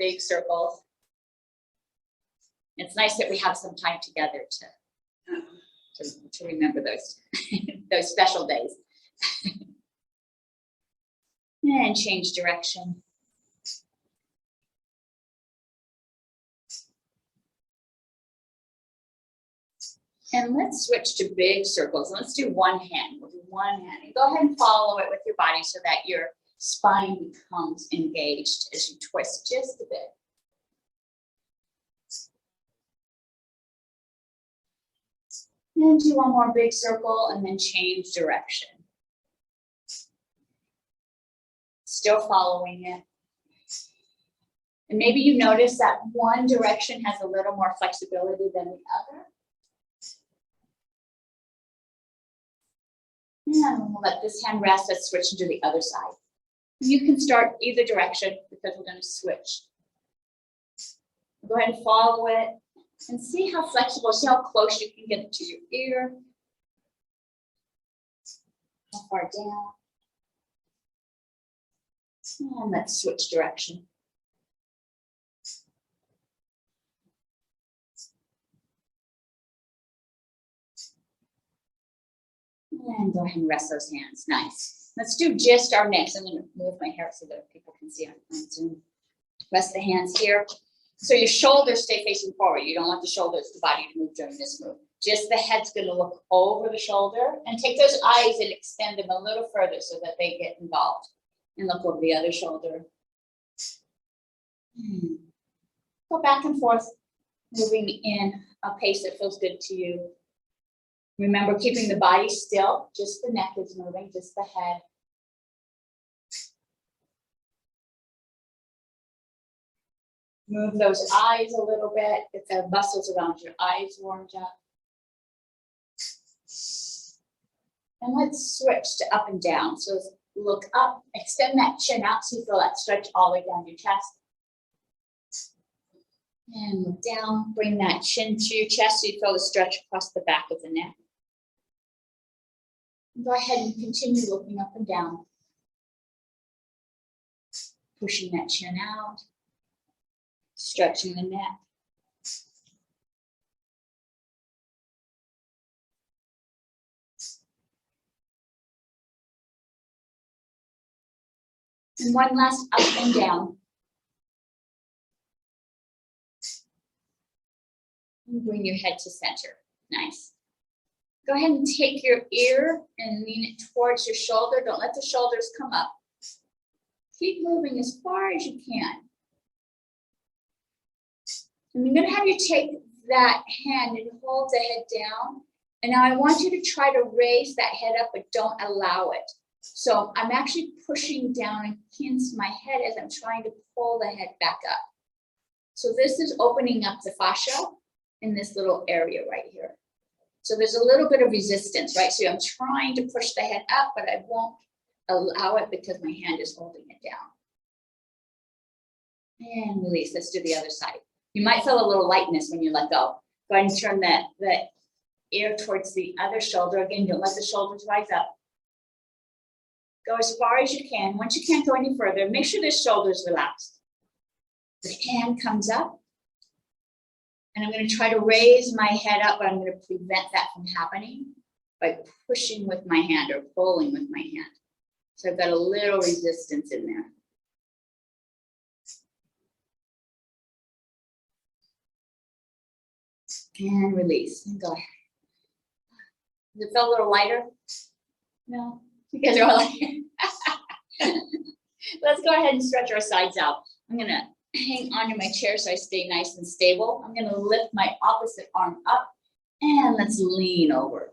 big circles. It's nice that we have some time together to remember those, those special days. And change direction. And let's switch to big circles. Let's do one hand. We'll do one hand. And go ahead and follow it with your body so that your spine becomes engaged as you twist just a bit. And do one more big circle and then change direction. Still following it. And maybe you notice that one direction has a little more flexibility than the other. And we'll let this hand rest. Let's switch to the other side. You can start either direction because we're going to switch. Go ahead and follow it and see how flexible, see how close you can get to your ear. How far down. And let's switch direction. And go ahead and rest those hands. Nice. Let's do just our necks. I'm going to move my hair so that people can see on Zoom. Rest the hands here. So your shoulders stay facing forward. You don't want the shoulders, the body to move during this move. Just the head's going to look over the shoulder and take those eyes and extend them a little further so that they get involved. And look over the other shoulder. Go back and forth, moving in a pace that feels good to you. Remember, keeping the body still, just the neck is moving, just the head. Move those eyes a little bit, get the muscles around your eyes warmed up. And let's switch to up and down. So look up, extend that chin out so you feel that stretch all the way down your chest. And look down, bring that chin to your chest so you feel the stretch across the back of the neck. Go ahead and continue looking up and down. Pushing that chin out, stretching the neck. And one last up and down. And bring your head to center. Nice. Go ahead and take your ear and lean it towards your shoulder. Don't let the shoulders come up. Keep moving as far as you can. And I'm going to have you take that hand and hold the head down. And now I want you to try to raise that head up, but don't allow it. So I'm actually pushing down against my head as I'm trying to pull the head back up. So this is opening up the fascia in this little area right here. So there's a little bit of resistance, right? So I'm trying to push the head up, but I won't allow it because my hand is holding it down. And release. Let's do the other side. You might feel a little lightness when you let go. Go ahead and turn the ear towards the other shoulder. Again, don't let the shoulders rise up. Go as far as you can. Once you can't go any further, make sure the shoulder's relaxed. The hand comes up. And I'm going to try to raise my head up, but I'm going to prevent that from happening by pushing with my hand or pulling with my hand. So I've got a little resistance in there. And release. And go ahead. Does it feel a little lighter? No? You guys are all lighter. Let's go ahead and stretch our sides out. I'm going to hang onto my chair so I stay nice and stable. I'm going to lift my opposite arm up and let's lean over.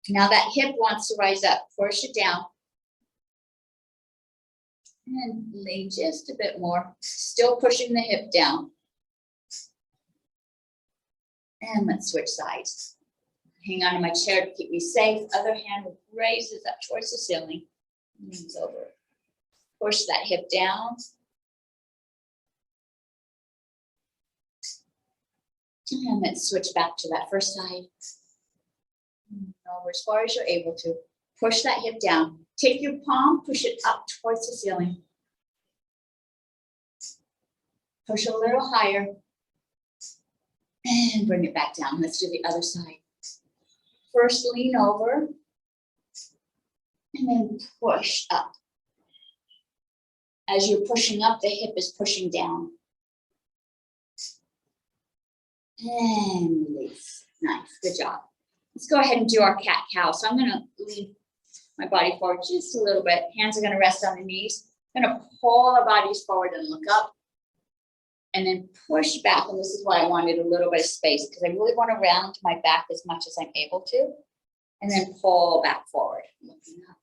Now that hip wants to rise up. Force it down. And lean just a bit more. Still pushing the hip down. And let's switch sides. Hang on to my chair to keep me safe. Other hand raises up towards the ceiling. Leans over. Push that hip down. And let's switch back to that first side. Over as far as you're able to. Push that hip down. Take your palm, push it up towards the ceiling. Push a little higher. And bring it back down. Let's do the other side. First, lean over. And then push up. As you're pushing up, the hip is pushing down. And release. Nice. Good job. Let's go ahead and do our cat-cow. So I'm going to lean my body forward just a little bit. Hands are going to rest on the knees. I'm going to pull our bodies forward and look up. And then push back. And this is why I wanted a little bit of space, because I really want to round my back as much as I'm able to. And then pull back forward. Looking up.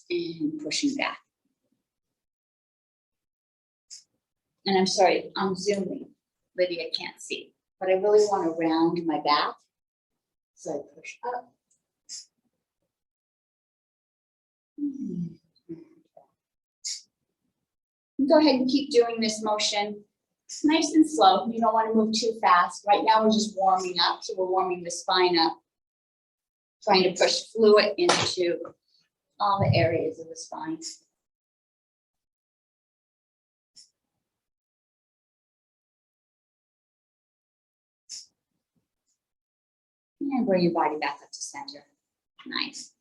And pushing back. And I'm sorry, I'm zooming. Lydia can't see. But I really want to round my back. So I push up. Go ahead and keep doing this motion. It's nice and slow. You don't want to move too fast. Right now we're just warming up. So we're warming the spine up. Trying to push fluid into all the areas of the spine. And bring your body back up to center. Nice.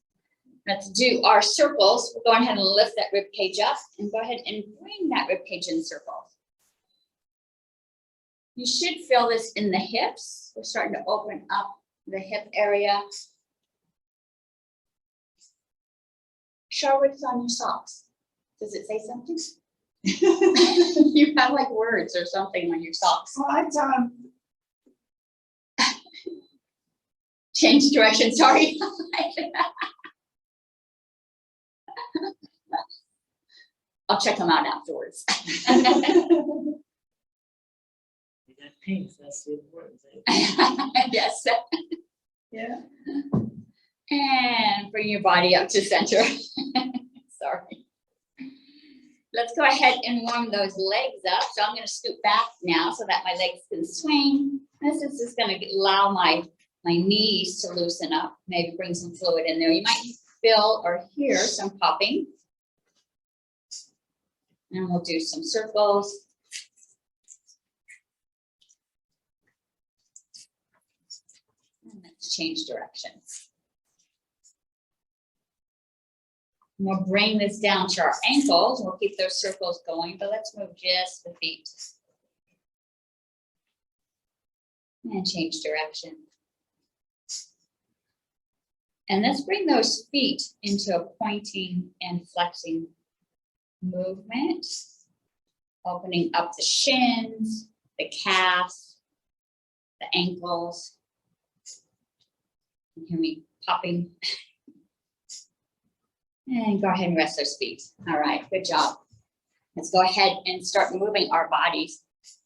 Let's do our circles. We'll go ahead and lift that rib cage up and go ahead and bring that rib cage in circles. You should feel this in the hips. We're starting to open up the hip area. Show what's on your socks. Does it say something? You have like words or something on your socks. Well, I've done. Change direction, sorry. I'll check them out afterwards. You got pink, that's the important thing. Yes. Yeah. And bring your body up to center. Sorry. Let's go ahead and warm those legs up. So I'm going to scoot back now so that my legs can swing. This is just going to allow my knees to loosen up. Maybe bring some fluid in there. You might feel or hear some popping. And we'll do some circles. And let's change directions. And we'll bring this down to our ankles. We'll keep those circles going, but let's move just the feet. And change direction. And let's bring those feet into a pointing and flexing movement. Opening up the shins, the calves, the ankles. You hear me popping? And go ahead and rest those feet. All right, good job. Let's go ahead and start moving our bodies.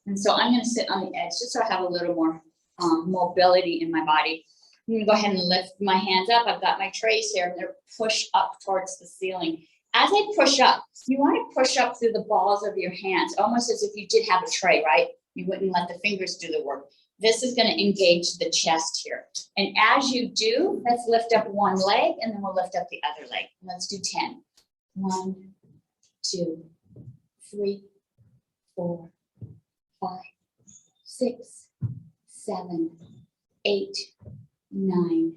And so I'm going to sit on the edge just so I have a little more mobility in my body. I'm going to go ahead and lift my hands up. I've got my trays here. I'm going to push up towards the ceiling. As I push up, you want to push up through the balls of your hands, almost as if you did have a tray, right? You wouldn't let the fingers do the work. This is going to engage the chest here. And as you do, let's lift up one leg and then we'll lift up the other leg. Let's do 10. 1, 2, 3, 4, 5, 6, 7, 8, 9,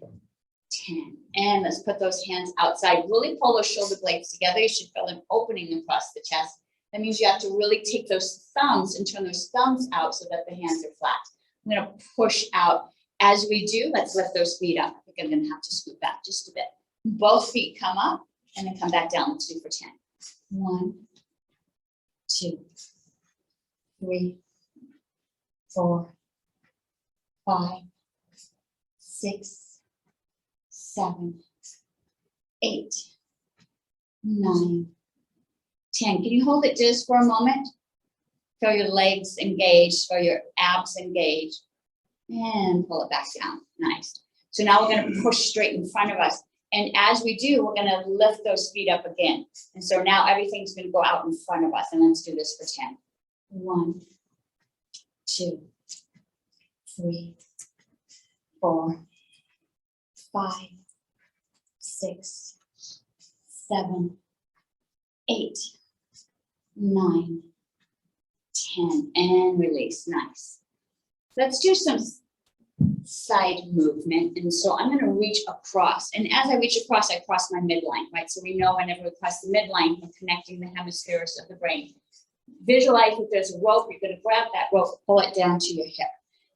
10. And let's put those hands outside. Really pull those shoulder blades together. You should feel an opening across the chest. That means you have to really take those thumbs and turn those thumbs out so that the hands are flat. I'm going to push out. As we do, let's lift those feet up. I think I'm going to have to scoot back just a bit. Both feet come up and then come back down. Let's do for 10. 1, 2, 3, 4, 5, 6, 7, 8, 9, 10. Can you hold it just for a moment? Feel your legs engaged, feel your abs engaged, and pull it back down. Nice. So now we're going to push straight in front of us. And as we do, we're going to lift those feet up again. And so now everything's going to go out in front of us. And let's do this for 10. 1, 2, 3, 4, 5, 6, 7, 8, 9, 10, and release. Nice. Let's do some side movement. And so I'm going to reach across. And as I reach across, I cross my midline, right? So we know whenever we cross the midline, we're connecting the hemispheres of the brain. Visualize that there's a rope. You're going to grab that rope, pull it down to your hip.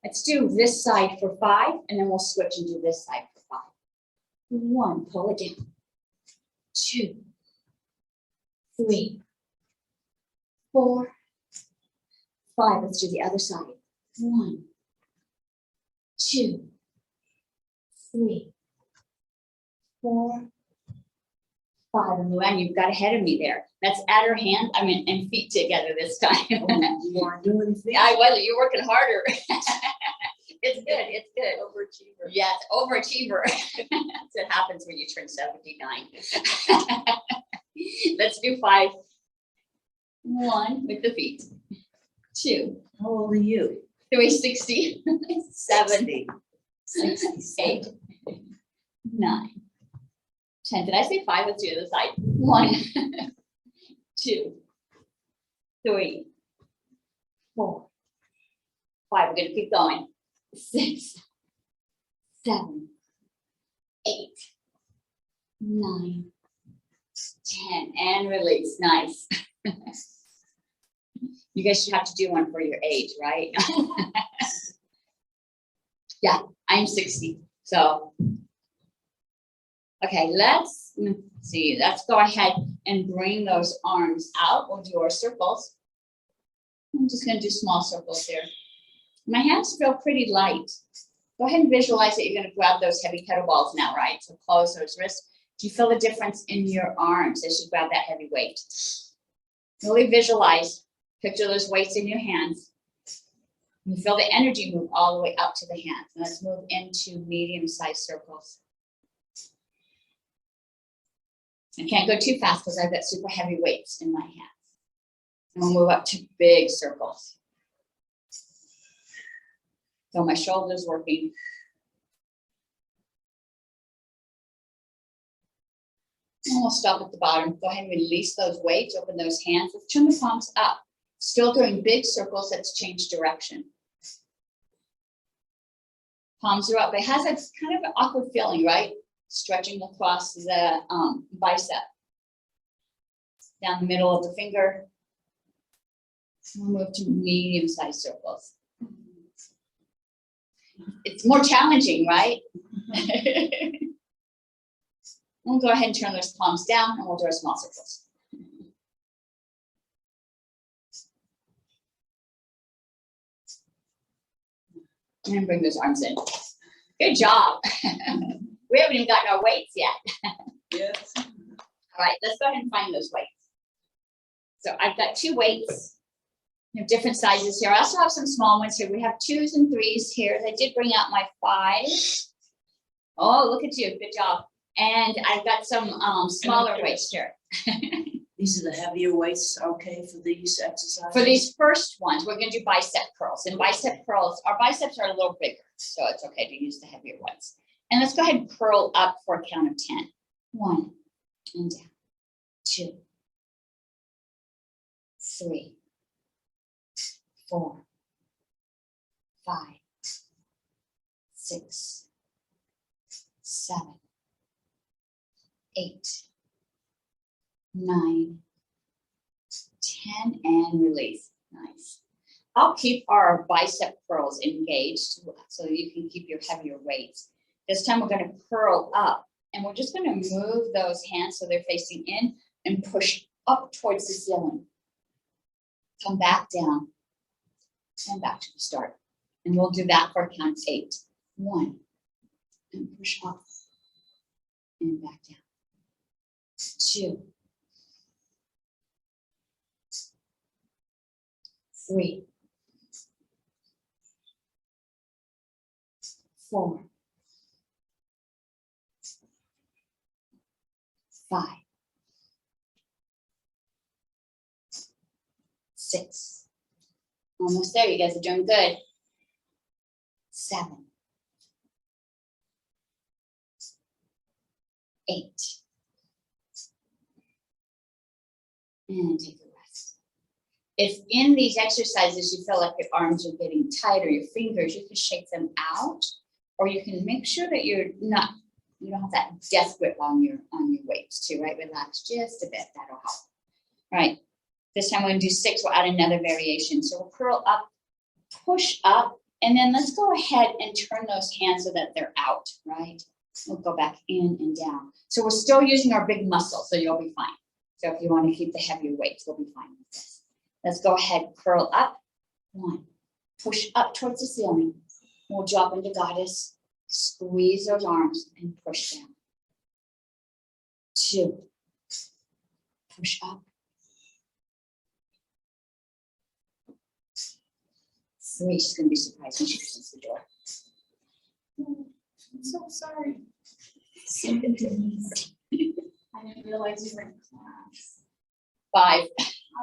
Let's do this side for 5, and then we'll switch and do this side for 5. 1, pull it down. 2, 3, 4, 5. Let's do the other side. 1, 2, 3, 4, 5. And Luann, you've got ahead of me there. Let's add our hand, and feet together this time. You want to do anything? I was. You're working harder. It's good. It's good. Overachiever. Yes, overachiever. That's what happens when you turn 79. Let's do 5. 1 with the feet. 2, How old are you? 360. 7, 60. 8, 9, 10. Did I say 5? Let's do the other side. 1, 2, 3, 4, 5. We're going to keep going. 6, 7, 8, 9, 10, and release. Nice. You guys should have to do one for your age, right? Yeah, I'm 60. So, okay, let's see. Let's go ahead and bring those arms out. We'll do our circles. I'm just going to do small circles here. My hands feel pretty light. Go ahead and visualize that you're going to grab those heavy kettlebells now, right? So close those wrists. Do you feel the difference in your arms as you grab that heavy weight? Really visualize. Picture those weights in your hands. You feel the energy move all the way up to the hands. And let's move into medium-sized circles. I can't go too fast because I've got super heavy weights in my hands. And we'll move up to big circles. So my shoulders working. And we'll stop at the bottom. Go ahead and release those weights, open those hands. Let's turn the palms up. Still doing big circles, let's change direction. Palms are up. It has a kind of an awkward feeling, right? Stretching across the bicep. Down the middle of the finger. We'll move to medium-sized circles. It's more challenging, right? We'll go ahead and turn those palms down and we'll do our small circles. And bring those arms in. Good job. We haven't even gotten our weights yet. Yes. All right, let's go ahead and find those weights. So I've got 2 weights. You have different sizes here. I also have some small ones here. We have 2s and 3s here. I did bring out my 5s. Oh, look at you. Good job. And I've got some smaller weights here. These are the heavier weights, okay, for these exercises? For these first ones, we're going to do bicep curls. And bicep curls, our biceps are a little bigger, so it's okay to use the heavier ones. And let's go ahead and curl up for a count of 10. 1, and down. 2, 3, 4, 5, 6, 7, 8, 9, 10, and release. Nice. I'll keep our bicep curls engaged so you can keep your heavier weights. This time we're going to curl up and we're just going to move those hands so they're facing in and push up towards the ceiling. Come back down and back to the start. And we'll do that for a count of 8. 1, and push up and back down. 2, 3, 4, 5, 6. Almost there. You guys are doing good. 7, 8. And take a rest. If in these exercises you feel like your arms are getting tight or your fingers, you can shake them out, or you can make sure that you don't have that death grip on your weights too, right? Relax just a bit, that'll help. All right, this time we're gonna do 6, we'll add another variation. So we'll curl up, push up, and then let's go ahead and turn those hands so that they're out, right? We'll go back in and down. So we're still using our big muscle, so you'll be fine. So if you want to keep the heavier weights, we'll be fine with this. Let's go ahead, curl up. 1, push up towards the ceiling. We'll drop into goddess, squeeze those arms and push down. 2, push up. 3, she's gonna be surprised when she opens the door. I'm so sorry. So good to meet you. I didn't realize you were in class. 5,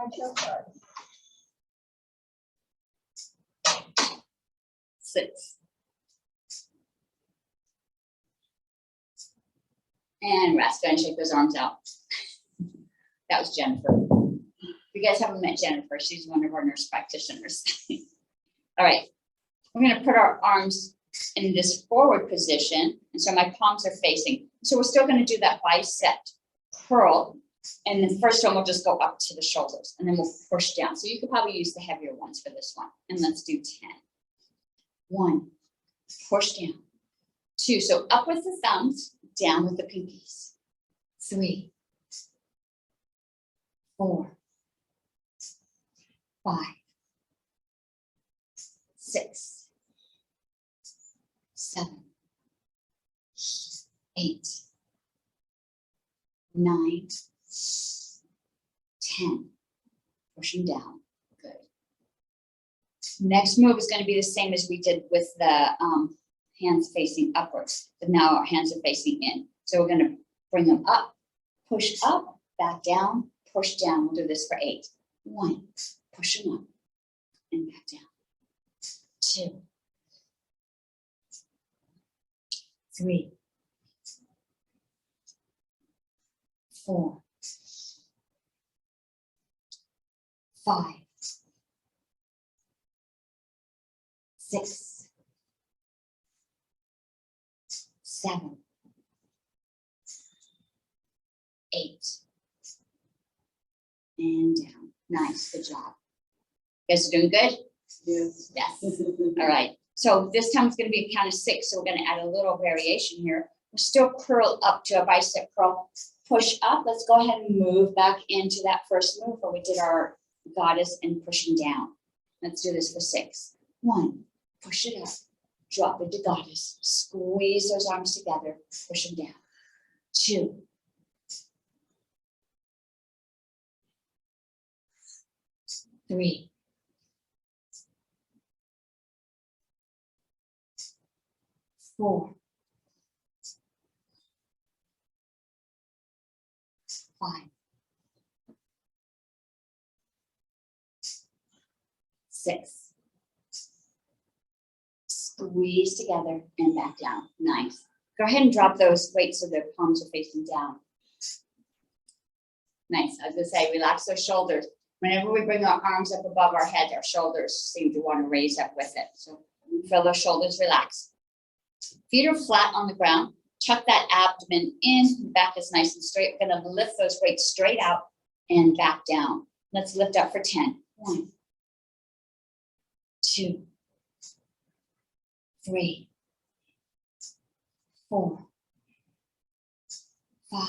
I'm so sorry. 6. And rest. Go ahead and shake those arms out. That was Jennifer. If you guys haven't met Jennifer, she's one of our nurse practitioners. All right, we're gonna put our arms in this forward position, and so my palms are facing. So we're still gonna do that bicep curl, and the first one we'll just go up to the shoulders, and then we'll push down. So you could probably use the heavier ones for this one, and let's do 10. 1, push down. 2, so up with the thumbs, down with the pinkies. 3, 4, 5, 6, 7, 8, 9, 10. Pushing down. Good. Next move is going to be the same as we did with the hands facing upwards, but now our hands are facing in. So we're going to bring them up, push up, back down, push down. We'll do this for 8. 1, push them up and back down. 2, 3, 4, 5, 6, 7, 8, and down. Nice, good job. You guys are doing good? Yes. Yes. All right. So this time it's going to be a count of 6. So we're going to add a little variation here. We'll still curl up to a bicep curl. Push up. Let's go ahead and move back into that first move where we did our goddess and pushing down. Let's do this for 6. 1, push it up. Drop into goddess. Squeeze those arms together. Push them down. 2, 3, 4, 5, 6. Squeeze together and back down. Nice. Go ahead and drop those weights so their palms are facing down. Nice. I was going to say, relax those shoulders. Whenever we bring our arms up above our head, our shoulders seem to want to raise up with it. So feel those shoulders relax. Feet are flat on the ground. Tuck that abdomen in. Back is nice and straight. We're going to lift those weights straight out and back down. Let's lift up for 10. 1, 2, 3, 4, 5,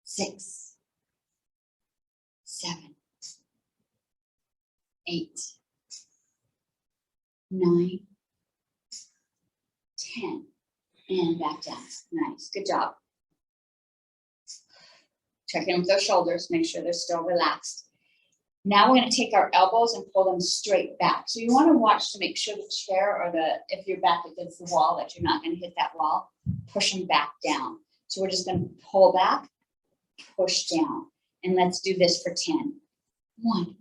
6, 7, 8, 9, 10, and back down. Nice, good job. Check in with those shoulders, make sure they're still relaxed. Now we're going to take our elbows and pull them straight back. So you want to watch to make sure the chair or if you're back against the wall, that you're not going to hit that wall, push them back down. So we're just going to pull back, push down, and let's do this for 10. 1,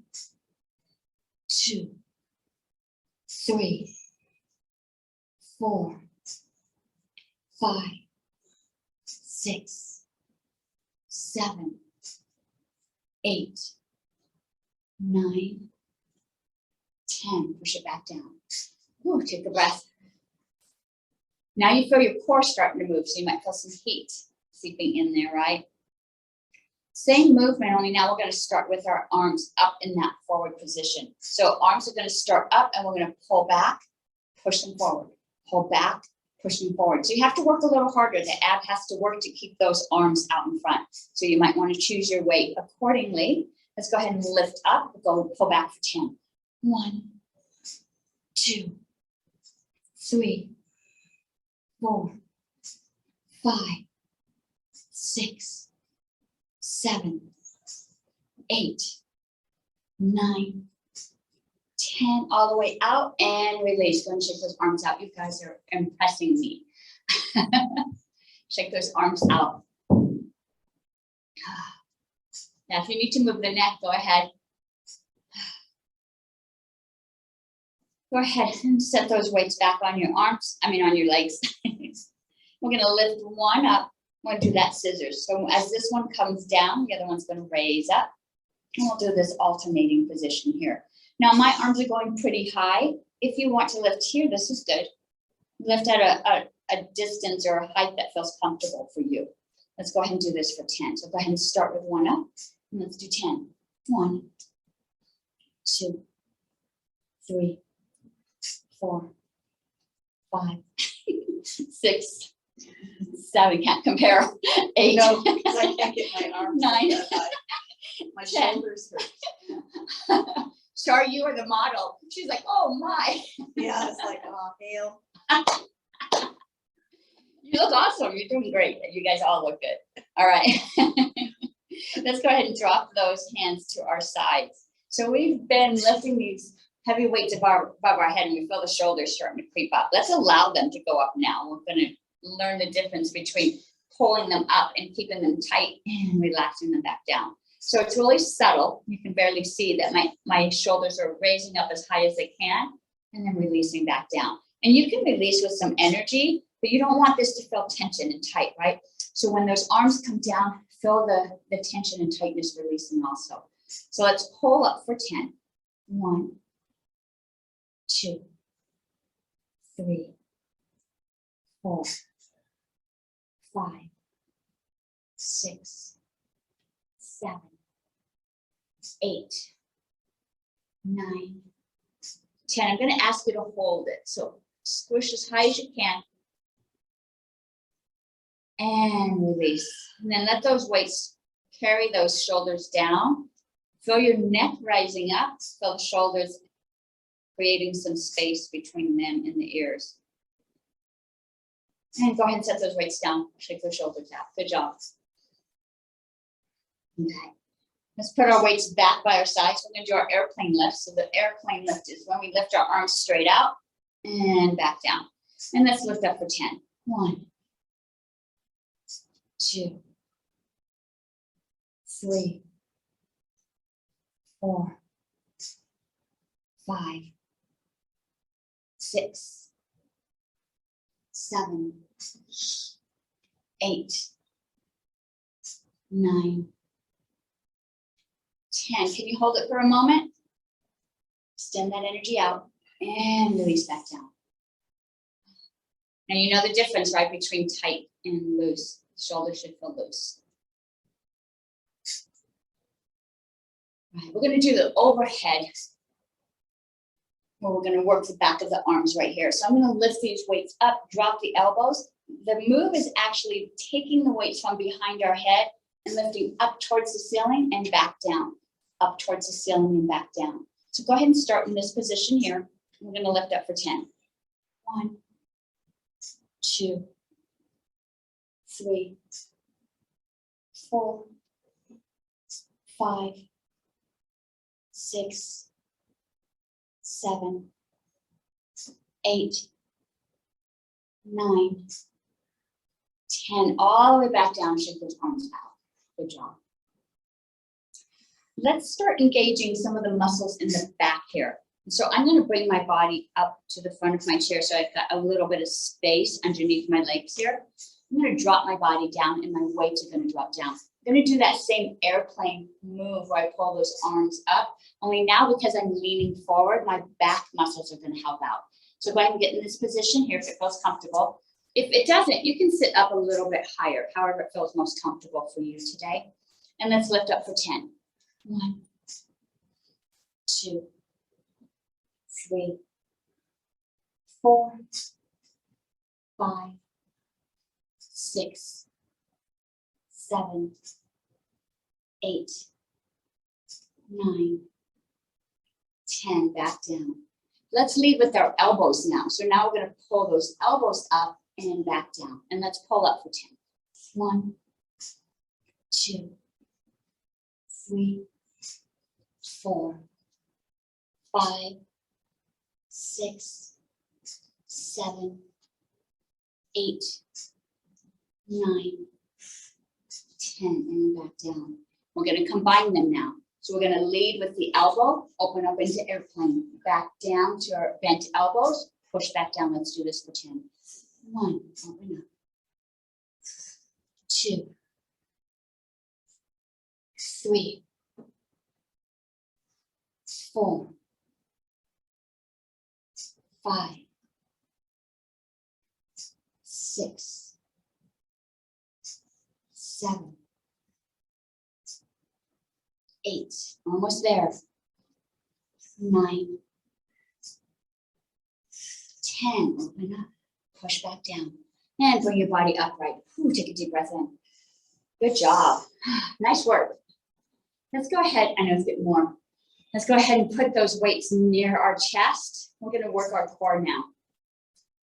2, 3, 4, 5, 6, 7, 8, 9, 10. Push it back down. Ooh, take a breath. Now you feel your core starting to move, so you might feel some heat seeping in there, right? Same movement, only now we're going to start with our arms up in that forward position. So arms are going to start up and we're going to pull back, push them forward, pull back, push them forward. So you have to work a little harder. The ab has to work to keep those arms out in front. So you might want to choose your weight accordingly. Let's go ahead and lift up, go pull back for 10. 1, 2, 3, 4, 5, 6, 7, 8, 9, 10, all the way out and release. Go and shake those arms out. You guys are impressing me. Shake those arms out. Now, if you need to move the neck, go ahead. Go ahead and set those weights back on your arms, on your legs. We're gonna lift one up. We're gonna do that scissors. So as this one comes down, the other one's gonna raise up. And we'll do this alternating position here. Now my arms are going pretty high. If you want to lift here, this is good. Lift at a distance or a height that feels comfortable for you. Let's go ahead and do this for 10. So go ahead and start with one up. And let's do 10. 1, 2, 3, 4, 5, 6, 7, can't compare. 8, No, because I can't get my arms 9, that high. My 10. shoulders hurt. Char, you are the model. She's like, oh my. Yeah, it's like, oh, hell. You look awesome. You're doing great. You guys all look good. All right. Let's go ahead and drop those hands to our sides. So we've been lifting these heavy weights above our head and we feel the shoulders starting to creep up. Let's allow them to go up now. We're going to learn the difference between pulling them up and keeping them tight and relaxing them back down. So it's really subtle. You can barely see that my shoulders are raising up as high as they can and then releasing back down. And you can release with some energy, but you don't want this to feel tension and tight, right? So when those arms come down, feel the tension and tightness releasing also. So let's pull up for 10. 1, 2, 3, 4, 5, 6, 7, 8, 9, 10. I'm going to ask you to hold it. So squish as high as you can. And release. And then let those weights carry those shoulders down. Feel your neck rising up. Feel the shoulders creating some space between them and the ears. And go ahead and set those weights down. Shake those shoulders out. Good job. Okay. Let's put our weights back by our sides. We're going to do our airplane lift. So the airplane lift is when we lift our arms straight out and back down. And let's lift up for 10. 1, 2, 3, 4, 5, 6, 7, 8, 9, 10. Can you hold it for a moment? Extend that energy out and release back down. Now you know the difference, right, between tight and loose. The shoulder should feel loose. Right, we're going to do the overhead where we're going to work the back of the arms right here. So I'm going to lift these weights up, drop the elbows. The move is actually taking the weights from behind our head and lifting up towards the ceiling and back down, up towards the ceiling and back down. So go ahead and start in this position here. We're going to lift up for 10. 1, 2, 3, 4, 5, 6, 7, 8, 9, 10. All the way back down. Shake those arms out. Good job. Let's start engaging some of the muscles in the back here. So I'm going to bring my body up to the front of my chair so I've got a little bit of space underneath my legs here. I'm going to drop my body down and my weights are going to drop down. Gonna do that same airplane move where I pull those arms up, only now because I'm leaning forward, my back muscles are gonna help out. So go ahead and get in this position here if it feels comfortable. If it doesn't, you can sit up a little bit higher, however it feels most comfortable for you today. And let's lift up for 10. 1, 2, 3, 4, 5, 6, 7, 8, 9, 10, back down. Let's lead with our elbows now. So now we're going to pull those elbows up and back down. And let's pull up for 10. 1, 2, 3, 4, 5, 6, 7, 8, 9, 10, and back down. We're going to combine them now. So we're going to lead with the elbow, open up into airplane, back down to our bent elbows, push back down. Let's do this for 10. 1, open up. 2, 3, 4, 5, 6, 7, 8, almost there. 9, 10, open up, push back down, and bring your body upright. Ooh, take a deep breath in. Good job. Nice work. Let's go ahead, I know it's getting warm. Let's go ahead and put those weights near our chest. We're gonna work our core now.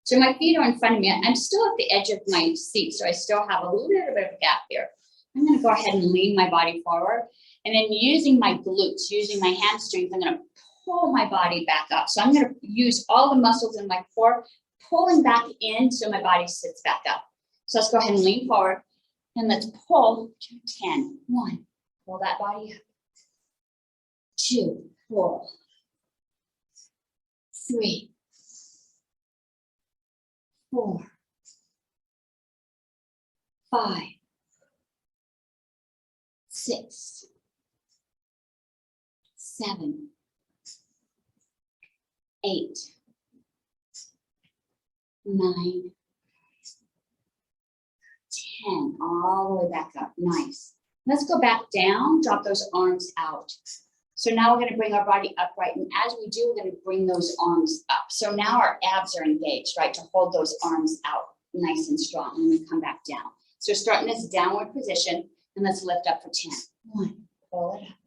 So my feet are in front of me. I'm still at the edge of my seat, so I still have a little bit of a gap here. I'm gonna go ahead and lean my body forward. And then using my glutes, using my hamstrings, I'm gonna pull my body back up. So I'm gonna use all the muscles in my core, pulling back in so my body sits back up. So let's go ahead and lean forward and let's pull to 10. 1, pull that body up. 2, pull. 3, 4, 5, 6, 7, 8, 9, 10, all the way back up. Nice. Let's go back down, drop those arms out. So now we're going to bring our body upright, and as we do, we're going to bring those arms up. So now our abs are engaged, right, to hold those arms out nice and strong, and we come back down. So starting this downward position, and let's lift up for 10. 1, pull it up.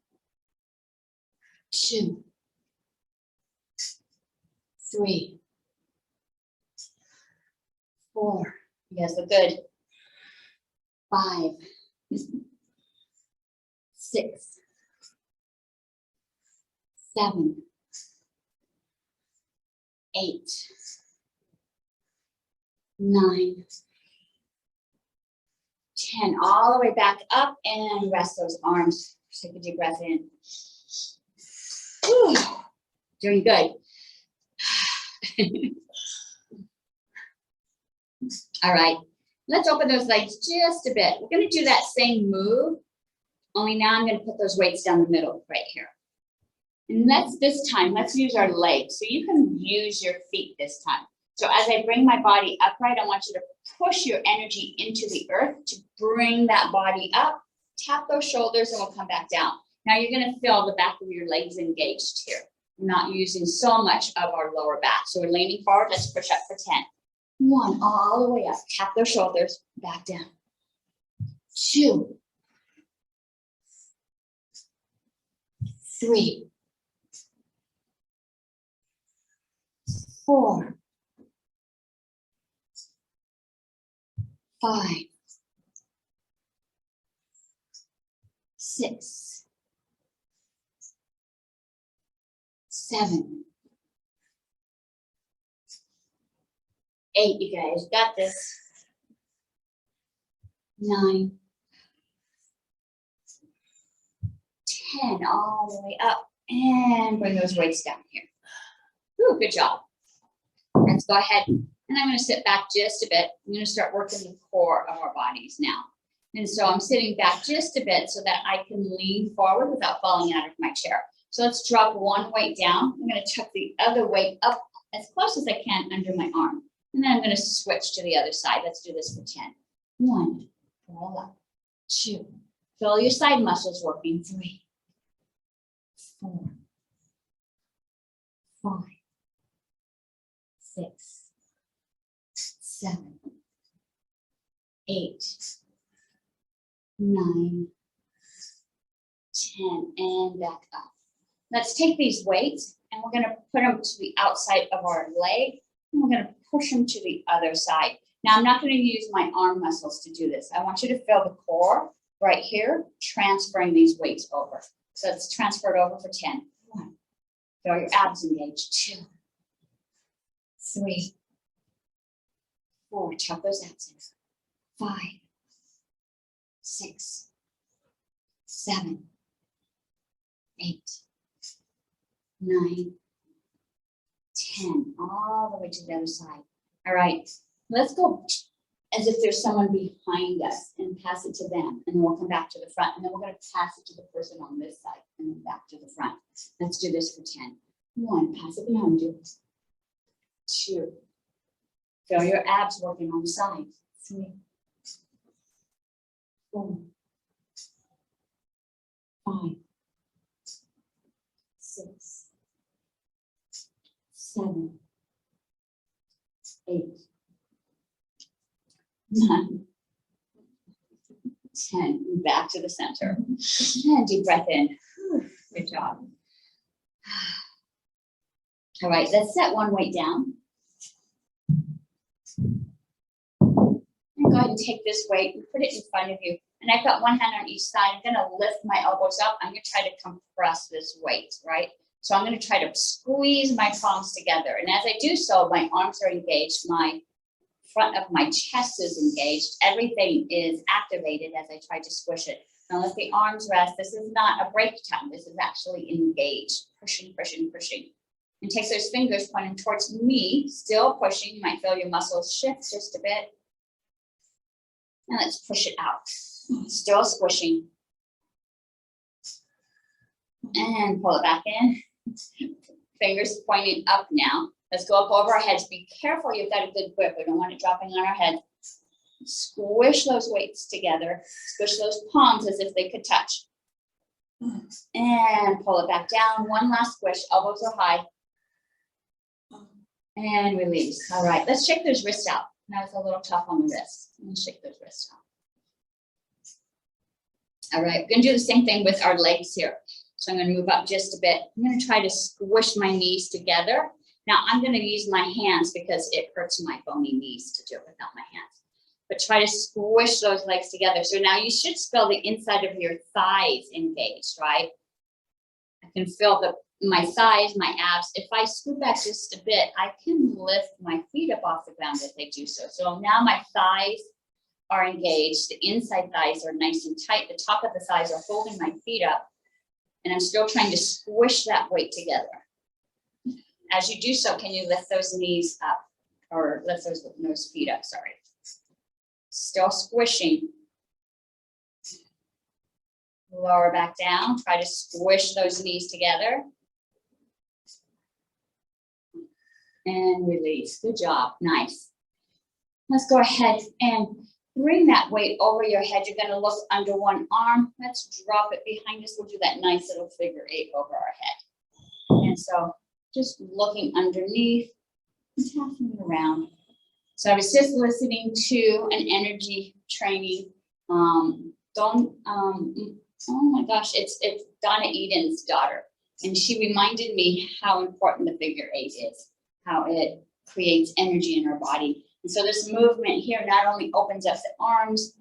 2, 3, 4, you guys look good. 5, 6, 7, 8, 9, 10, all the way back up, and rest those arms. Take a deep breath in. Whew. Doing good. All right, let's open those legs just a bit. We're going to do that same move, only now I'm going to put those weights down the middle right here. And this time, let's use our legs. So you can use your feet this time. So as I bring my body upright, I want you to push your energy into the earth to bring that body up. Tap those shoulders and we'll come back down. Now you're going to feel the back of your legs engaged here. We're not using so much of our lower back. So we're leaning forward. Let's push up for 10. 1, all the way up. Tap those shoulders, back down. 2, 3, 4, 5, 6, 7, 8, you guys got this. 9, 10, all the way up, and bring those weights down here. Ooh, good job. Let's go ahead, and I'm going to sit back just a bit. I'm going to start working the core of our bodies now. And so I'm sitting back just a bit so that I can lean forward without falling out of my chair. So let's drop one weight down. I'm gonna tuck the other weight up as close as I can under my arm. And then I'm gonna switch to the other side. Let's do this for 10. 1, roll up. 2, feel your side muscles working. 3, 4, 5, 6, 7, 8, 9, 10, and back up. Let's take these weights and we're gonna put them to the outside of our leg and we're gonna push them to the other side. Now I'm not gonna use my arm muscles to do this. I want you to feel the core right here, transferring these weights over. So let's transfer it over for 10. 1, feel your abs engaged. 2, 3, 4, tuck those abs in. 5, 6, 7, 8, 9, 10, all the way to the other side. All right, let's go as if there's someone behind us and pass it to them. And then we'll come back to the front. And then we're going to pass it to the person on this side and then back to the front. Let's do this for 10. 1, pass it behind you. 2, feel your abs working on the side. 3, 4, 5, 6, 7, 8, 9, 10, and back to the center. And deep breath in. Good job. All right, let's set one weight down. And go ahead and take this weight and put it in front of you. And I've got one hand on each side. I'm gonna lift my elbows up. I'm gonna try to compress this weight, right? So I'm gonna try to squeeze my palms together. And as I do so, my arms are engaged. My front of my chest is engaged. Everything is activated as I try to squish it. Now let the arms rest. This is not a break time. This is actually engaged. Pushing, pushing, pushing. And take those fingers pointing towards me, still pushing. You might feel your muscles shift just a bit. And let's push it out. Still squishing. And pull it back in. Fingers pointing up now. Let's go up over our heads. Be careful, you've got a good grip. We don't want it dropping on our head. Squish those weights together. Squish those palms as if they could touch. And pull it back down. One last squish. Elbows are high. And release. All right, let's shake those wrists out. That was a little tough on the wrists. Let's shake those wrists out. All right, we're gonna do the same thing with our legs here. So I'm gonna move up just a bit. I'm gonna try to squish my knees together. Now I'm gonna use my hands because it hurts my bony knees to do it without my hands. But try to squish those legs together. So now you should feel the inside of your thighs engaged, right? I can feel my thighs, my abs. If I scoot back just a bit, I can lift my feet up off the ground as I do so. So now my thighs are engaged. The inside thighs are nice and tight. The top of the thighs are holding my feet up. And I'm still trying to squish that weight together. As you do so, can you lift those knees up or lift those feet up, sorry. Still squishing. Lower back down, try to squish those knees together. And release, good job, nice. Let's go ahead and bring that weight over your head. You're gonna look under one arm. Let's drop it behind us. We'll do that nice little figure 8 over our head. And so just looking underneath and tapping it around. So I was just listening to an energy training. Oh my gosh, it's Donna Eden's daughter. And she reminded me how important the figure 8 is, how it creates energy in our body. And so this movement here not only opens up the arms,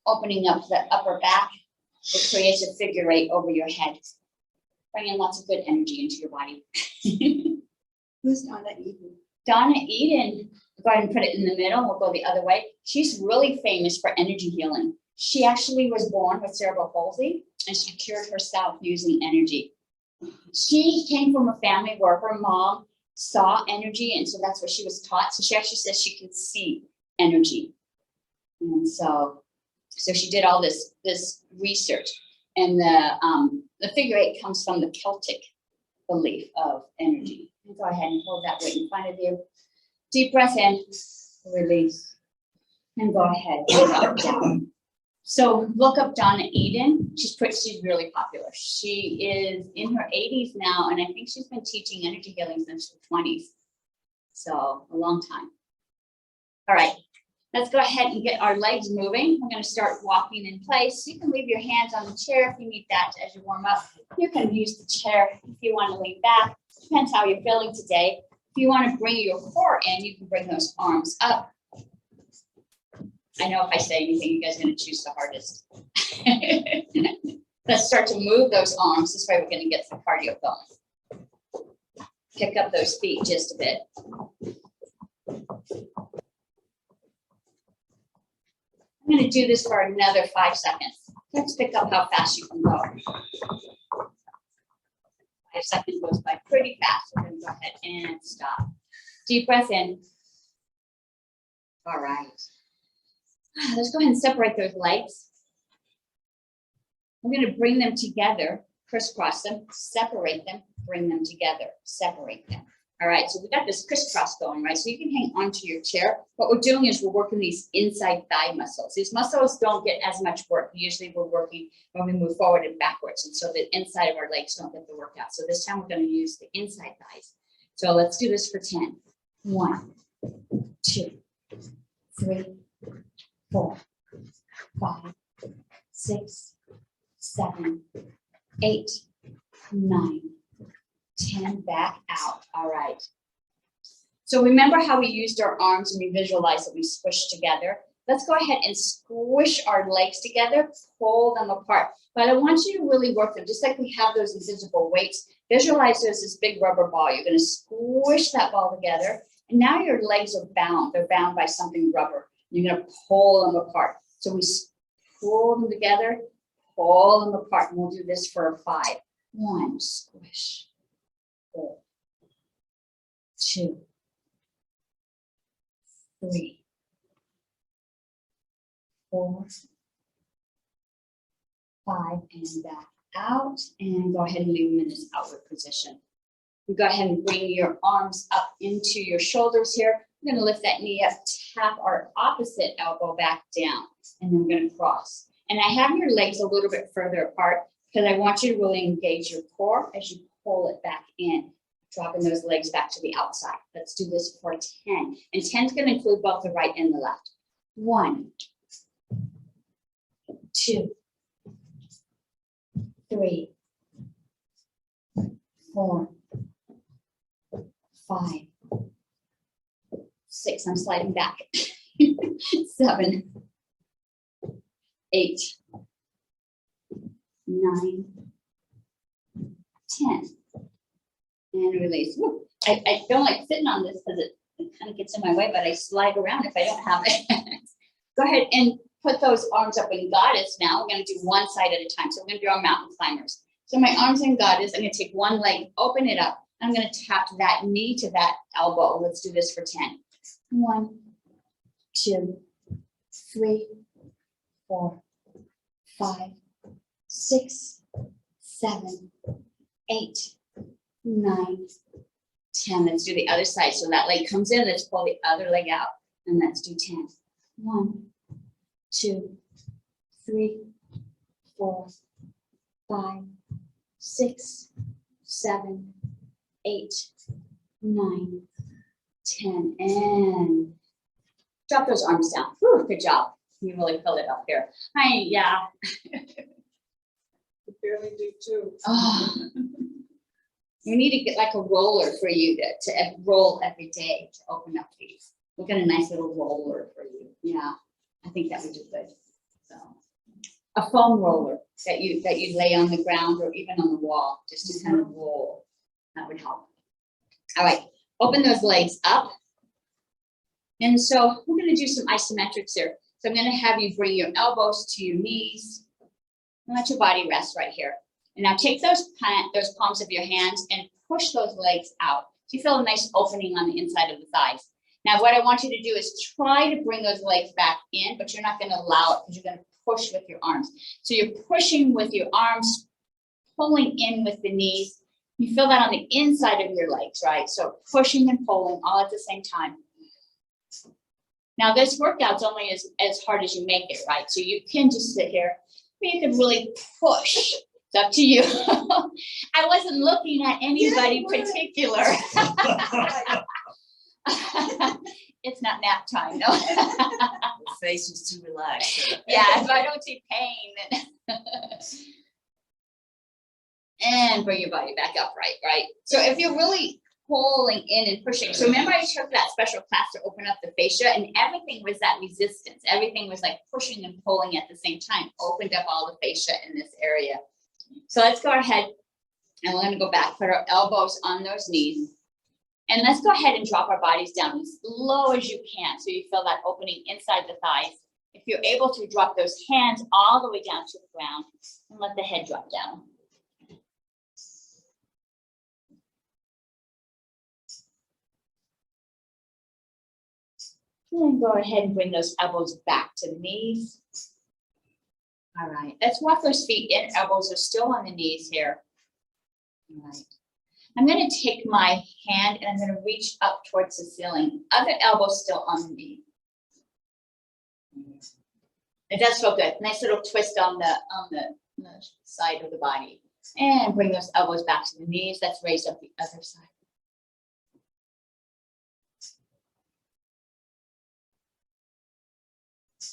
opening up the upper back, it creates a figure 8 over your head, bringing lots of good energy into your body. Who's Donna Eden? Donna Eden, go ahead and put it in the middle. We'll go the other way. She's really famous for energy healing. She actually was born with cerebral palsy and she cured herself using energy. She came from a family where her mom saw energy, and so that's what she was taught. So she actually says she can see energy. And so So she did all this research, and the figure 8 comes from the Celtic belief of energy. And go ahead and hold that weight in front of you. Deep breath in, release, and go ahead and drop down. So look up Donna Eden. She's really popular. She is in her 80s now, and I think she's been teaching energy healing since her 20s. So a long time. All right, let's go ahead and get our legs moving. We're going to start walking in place. You can leave your hands on the chair if you need that as you warm up. You can use the chair if you want to lean back. Depends how you're feeling today. If you want to bring your core in, you can bring those arms up. I know if I say anything, you guys are going to choose the hardest. Let's start to move those arms. This way we're going to get some cardio going. Pick up those feet just a bit. I'm going to do this for another 5 seconds. Let's pick up how fast you can go. 5 seconds goes by pretty fast. We're going to go ahead and stop. Deep breath in. All right. Let's go ahead and separate those legs. I'm going to bring them together, crisscross them, separate them, bring them together, separate them. All right, so we got this crisscross going, right? So you can hang onto your chair. What we're doing is we're working these inside thigh muscles. These muscles don't get as much work. Usually we're working when we move forward and backwards, and so the inside of our legs don't get the workout. So this time we're going to use the inside thighs. So let's do this for 10. 1, 2, 3, 4, 5, 6, 7, 8, 9, 10, back out. All right. So remember how we used our arms and we visualized that we squished together? Let's go ahead and squish our legs together, pull them apart. But I want you to really work them, just like we have those invisible weights. Visualize those as big rubber ball. You're going to squish that ball together. And now your legs are bound. They're bound by something rubber. You're going to pull them apart. So we pull them together, pull them apart. And we'll do this for 5. 1, squish. 4, 2, 3, 4, 5, and back out. And go ahead and leave them in this outward position. You go ahead and bring your arms up into your shoulders here. We're going to lift that knee up, tap our opposite elbow back down, and then we're going to cross. And I have your legs a little bit further apart because I want you to really engage your core as you pull it back in, dropping those legs back to the outside. Let's do this for 10. And 10 is going to include both the right and the left. 1, 2, 3, 4, 5, 6, I'm sliding back. 7, 8, 9, 10. And release. Woo. I don't like sitting on this because it kind of gets in my way, but I slide around if I don't have it. Go ahead and put those arms up in goddess now. We're going to do one side at a time. So we're going to do our mountain climbers. So my arms in goddess, I'm going to take one leg, open it up. I'm going to tap that knee to that elbow. Let's do this for 10. 1, 2, 3, 4, 5, 6, 7, 8, 9, 10. Let's do the other side. So that leg comes in. Let's pull the other leg out. And let's do 10. 1, 2, 3, 4, 5, 6, 7, 8, 9, 10. And drop those arms down. Whew, good job. You really fill it up here. Hi, yeah. I barely do too. Oh. We need to get like a roller for you to roll every day to open up these. We'll get a nice little roller for you. Yeah, I think that would do good. So, a foam roller that you lay on the ground or even on the wall, just to kind of roll. That would help. All right, open those legs up. And so we're going to do some isometrics here. So I'm going to have you bring your elbows to your knees and let your body rest right here. And now take those palms of your hands and push those legs out. So you feel a nice opening on the inside of the thighs. Now what I want you to do is try to bring those legs back in, but you're not going to allow it because you're going to push with your arms. So you're pushing with your arms, pulling in with the knees. You feel that on the inside of your legs, right? So pushing and pulling all at the same time. Now this workout's only as hard as you make it, right? So you can just sit here, but you can really push. It's up to you. I wasn't looking at anybody particular. It's not nap time, no. Your face is too relaxed. Yeah, if I don't see pain, then. And bring your body back upright, right? So if you're really pulling in and pushing, so remember I took that special class to open up the fascia, and everything was that resistance. Everything was like pushing and pulling at the same time, opened up all the fascia in this area. So let's go ahead and we're going to go back, put our elbows on those knees. And let's go ahead and drop our bodies down as low as you can so you feel that opening inside the thighs. If you're able to, drop those hands all the way down to the ground and let the head drop down. And go ahead and bring those elbows back to the knees. All right, let's walk those feet in. Elbows are still on the knees here. All right. I'm going to take my hand and I'm going to reach up towards the ceiling. Other elbow still on the knee. It does feel good. Nice little twist on the side of the body. And bring those elbows back to the knees. Let's raise up the other side.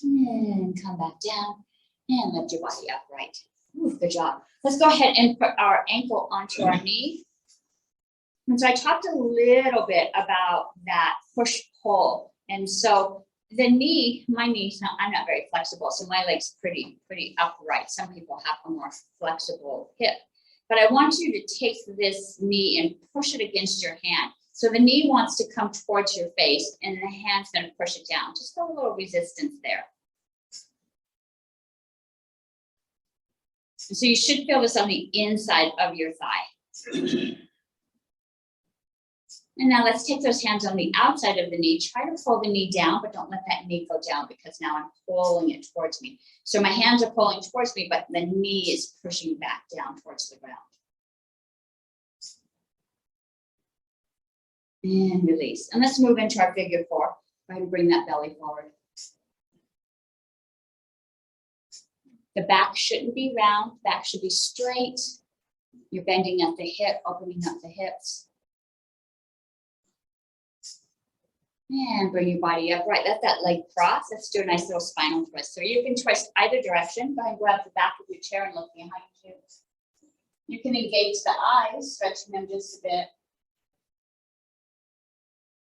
And come back down and lift your body upright. Ooh, good job. Let's go ahead and put our ankle onto our knee. And so I talked a little bit about that push-pull. And so the knee, my knees, now I'm not very flexible, so my leg's pretty upright. Some people have a more flexible hip. But I want you to take this knee and push it against your hand. So the knee wants to come towards your face and the hand's going to push it down. Just a little resistance there. So you should feel this on the inside of your thigh. And now let's take those hands on the outside of the knee. Try to pull the knee down, but don't let that knee go down because now I'm pulling it towards me. So my hands are pulling towards me, but the knee is pushing back down towards the ground. And release. And let's move into our figure four. Go ahead and bring that belly forward. The back shouldn't be round. Back should be straight. You're bending at the hip, opening up the hips. And bring your body upright. Let that leg cross. Let's do a nice little spinal twist. So you can twist either direction. Go ahead and grab the back of your chair and look behind you. You can engage the eyes, stretching them just a bit.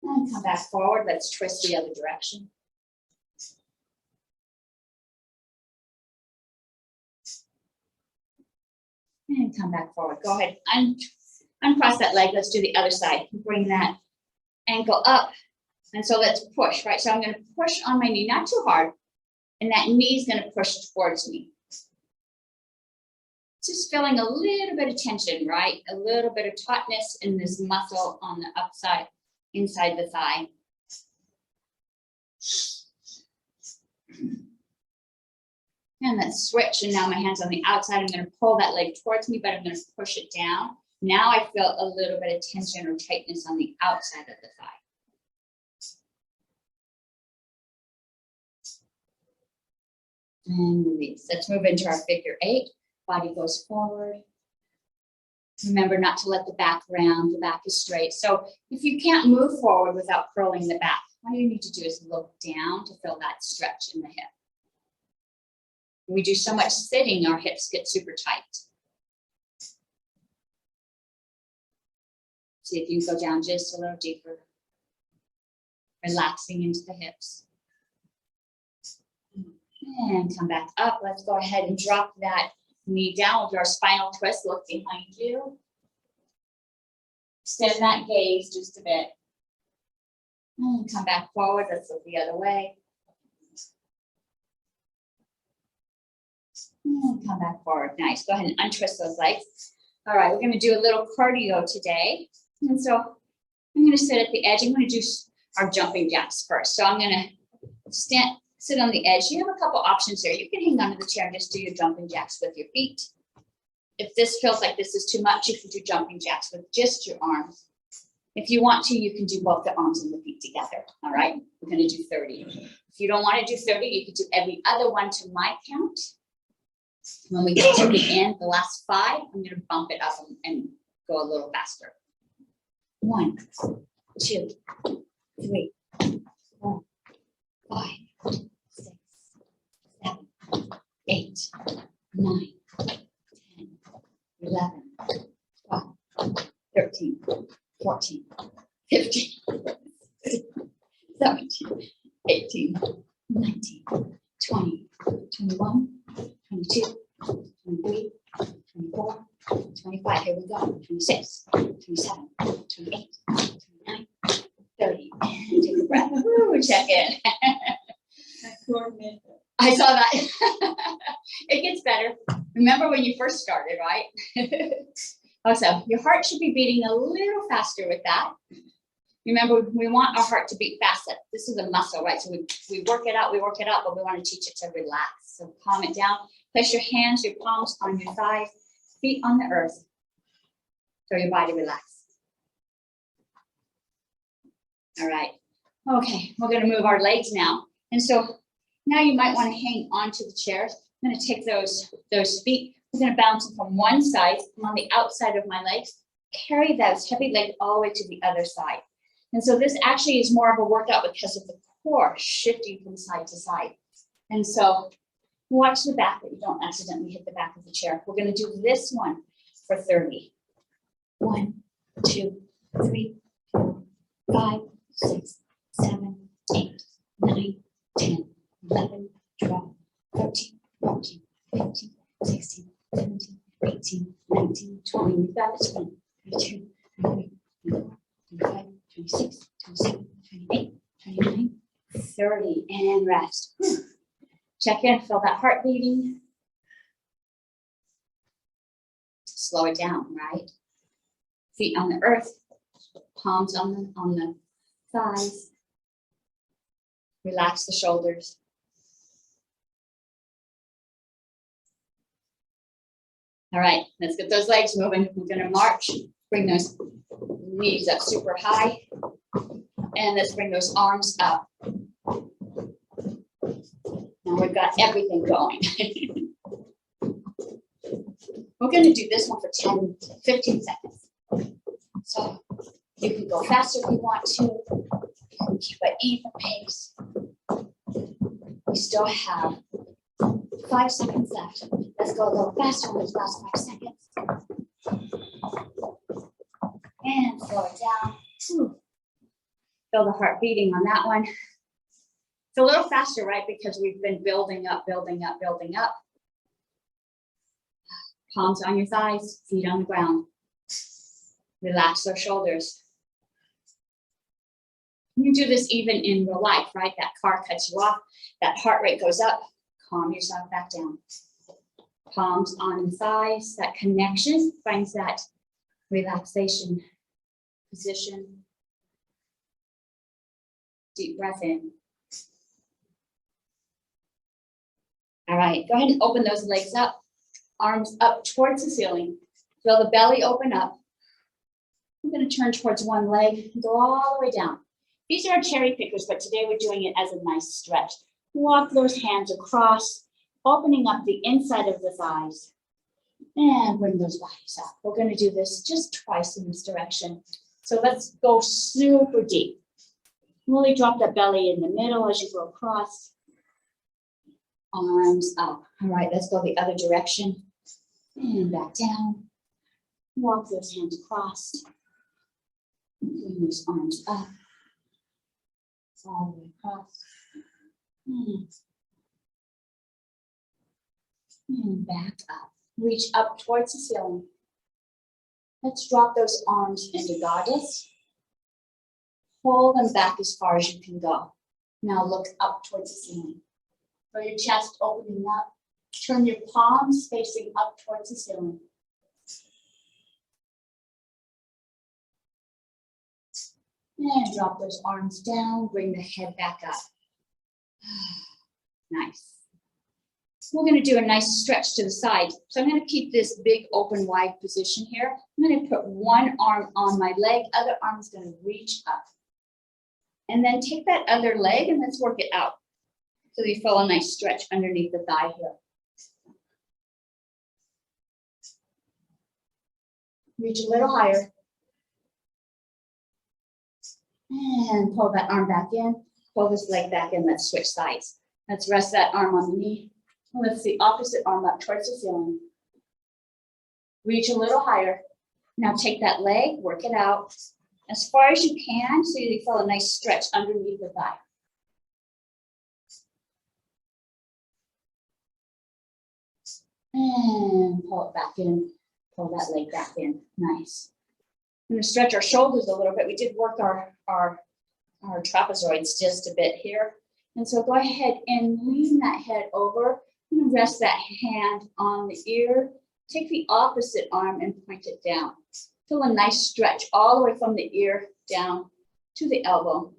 And come back forward. Let's twist the other direction. And come back forward. Go ahead, uncross that leg. Let's do the other side. Bring that ankle up. And so let's push, right? So I'm going to push on my knee, not too hard. And that knee is going to push towards me. Just feeling a little bit of tension, right? A little bit of tautness in this muscle on the upside, inside the thigh. And let's switch. And now my hand's on the outside. I'm going to pull that leg towards me, but I'm going to push it down. Now I feel a little bit of tension or tightness on the outside of the thigh. And release. Let's move into our figure eight. Body goes forward. Remember not to let the back round. The back is straight. So if you can't move forward without curling the back, all you need to do is look down to feel that stretch in the hip. We do so much sitting, our hips get super tight. See if you can go down just a little deeper. Relaxing into the hips. And come back up. Let's go ahead and drop that knee down with our spinal twist. Look behind you. Extend that gaze just a bit. And come back forward. Let's look the other way. And come back forward. Nice. Go ahead and untwist those legs. All right, we're going to do a little cardio today. And so I'm going to sit at the edge. I'm going to do our jumping jacks first. So I'm going to sit on the edge. You have a couple options here. You can hang onto the chair and just do your jumping jacks with your feet. If this feels like this is too much, you can do jumping jacks with just your arms. If you want to, you can do both the arms and the feet together. All right, we're going to do 30. If you don't want to do 30, you can do every other one to my count. When we get to the end, the last 5, I'm going to bump it up and go a little faster. 1, 2, 3, 4, 5, 6, 7, 8, 9, 10, 11, 12, 13, 14, 15, 17, 18, 19, 20, 21, 22, 23, 24, 25. Here we go. 26, 27, 28, 29, 30. And take a breath. Woo, check in. I saw that. It gets better. Remember when you first started, right? Also, your heart should be beating a little faster with that. Remember, we want our heart to beat faster. This is a muscle, right? So we work it out, but we want to teach it to relax. So calm it down. Place your hands, your palms on your thighs, feet on the earth. So your body relax. All right. Okay, we're going to move our legs now. And so now you might want to hang onto the chairs. I'm going to take those feet. I'm going to bounce them from one side. I'm on the outside of my legs. Carry those heavy legs all the way to the other side. And so this actually is more of a workout because of the core shifting from side to side. And so watch the back that you don't accidentally hit the back of the chair. We're going to do this one for 30. 1, 2, 3, 4, 5, 6, 7, 8, 9, 10, 11, 12, 13, 14, 15, 16, 17, 18, 19, 20. We've got it. 22, 23, 24, 25, 26, 27, 28, 29, 30, and rest. Check in, feel that heart beating. Slow it down, right? Feet on the earth, palms on the thighs. Relax the shoulders. All right, let's get those legs moving. We're gonna march, bring those knees up super high, and let's bring those arms up. Now we've got everything going. We're gonna do this one for 10, 15 seconds. So you can go faster if you want to. You can keep an even pace. We still have 5 seconds left. Let's go a little faster in those last 5 seconds. And slow it down. Feel the heart beating on that one. It's a little faster, right? Because we've been building up, building up, building up. Palms on your thighs, feet on the ground. Relax those shoulders. You do this even in real life, right? That car cuts you off, that heart rate goes up. Calm yourself back down. Palms on the thighs, that connection finds that relaxation position. Deep breath in. All right, go ahead and open those legs up, arms up towards the ceiling. Feel the belly open up. I'm going to turn towards one leg and go all the way down. These are cherry pickers, but today we're doing it as a nice stretch. Walk those hands across, opening up the inside of the thighs. And bring those bodies up. We're going to do this just twice in this direction. So let's go super deep. Really drop that belly in the middle as you go across. Arms up. All right, let's go the other direction. And back down. Walk those hands across. Bring those arms up. All the way across. And back up. Reach up towards the ceiling. Let's drop those arms into goddess. Pull them back as far as you can go. Now look up towards the ceiling. Feel your chest opening up. Turn your palms facing up towards the ceiling. And drop those arms down. Bring the head back up. Nice. We're gonna do a nice stretch to the side. So I'm gonna keep this big, open, wide position here. I'm gonna put one arm on my leg, other arm is gonna reach up. And then take that other leg and let's work it out. So you feel a nice stretch underneath the thigh here. Reach a little higher. And pull that arm back in. Pull this leg back in. Let's switch sides. Let's rest that arm on the knee. And lift the opposite arm up towards the ceiling. Reach a little higher. Now take that leg, work it out as far as you can so you feel a nice stretch underneath the thigh. And pull it back in. Pull that leg back in. Nice. I'm going to stretch our shoulders a little bit. We did work our trapezoids just a bit here. And so go ahead and lean that head over. And rest that hand on the ear. Take the opposite arm and point it down. Feel a nice stretch all the way from the ear down to the elbow.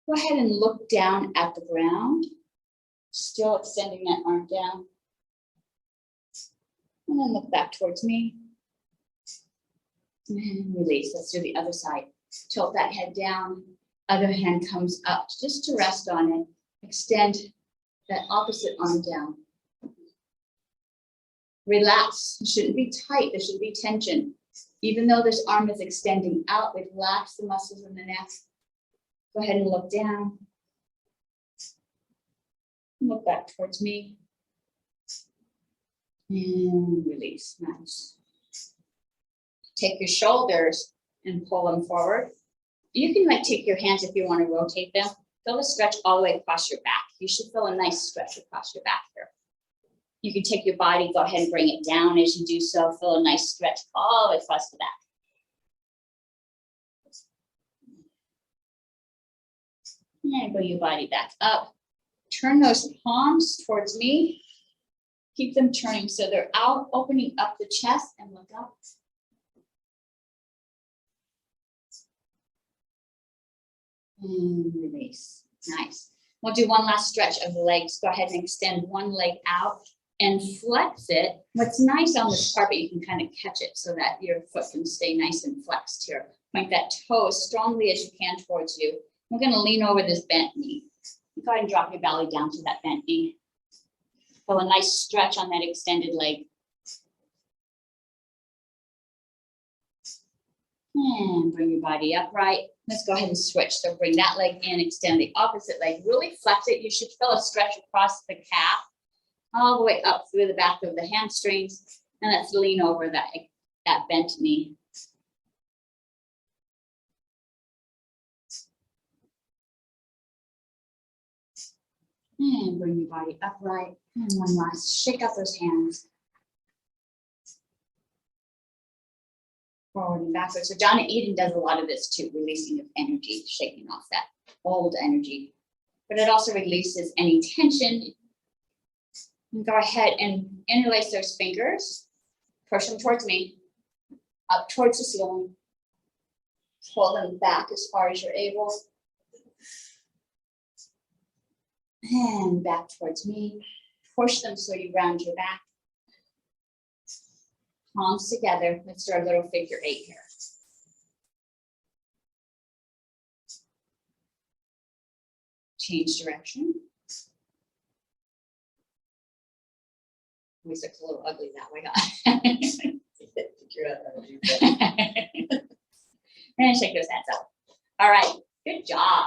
Go ahead and look down at the ground. Still extending that arm down. And then look back towards me. And release. Let's do the other side. Tilt that head down. Other hand comes up just to rest on it. Extend that opposite arm down. Relax. It shouldn't be tight. There should be tension. Even though this arm is extending out, relax the muscles in the neck. Go ahead and look down. Look back towards me. And release. Nice. Take your shoulders and pull them forward. You can like take your hands if you want to rotate them. Feel the stretch all the way across your back. You should feel a nice stretch across your back here. You can take your body, go ahead and bring it down as you do so. Feel a nice stretch all the way across the back. And bring your body back up. Turn those palms towards me. Keep them turning so they're out, opening up the chest and look up. And release. Nice. We'll do one last stretch of the legs. Go ahead and extend one leg out and flex it. What's nice on this carpet, you can kind of catch it so that your foot can stay nice and flexed here. Point that toe as strongly as you can towards you. We're going to lean over this bent knee. Go ahead and drop your belly down to that bent knee. Feel a nice stretch on that extended leg. And bring your body upright. Let's go ahead and switch. So bring that leg in, extend the opposite leg. Really flex it. You should feel a stretch across the calf, all the way up through the back of the hamstrings. And let's lean over that bent knee. And bring your body upright. And one last, shake out those hands. Forward and backwards. So Donna Eden does a lot of this too, releasing of energy, shaking off that old energy. But it also releases any tension. And go ahead and interlace those fingers. Push them towards me. Up towards the ceiling. Pull them back as far as you're able. And back towards me. Push them so you round your back. Palms together. Let's do our little figure 8 here. Change direction. Always looks a little ugly that way, huh? Figure out how to do that. And shake those hands up. All right, good job.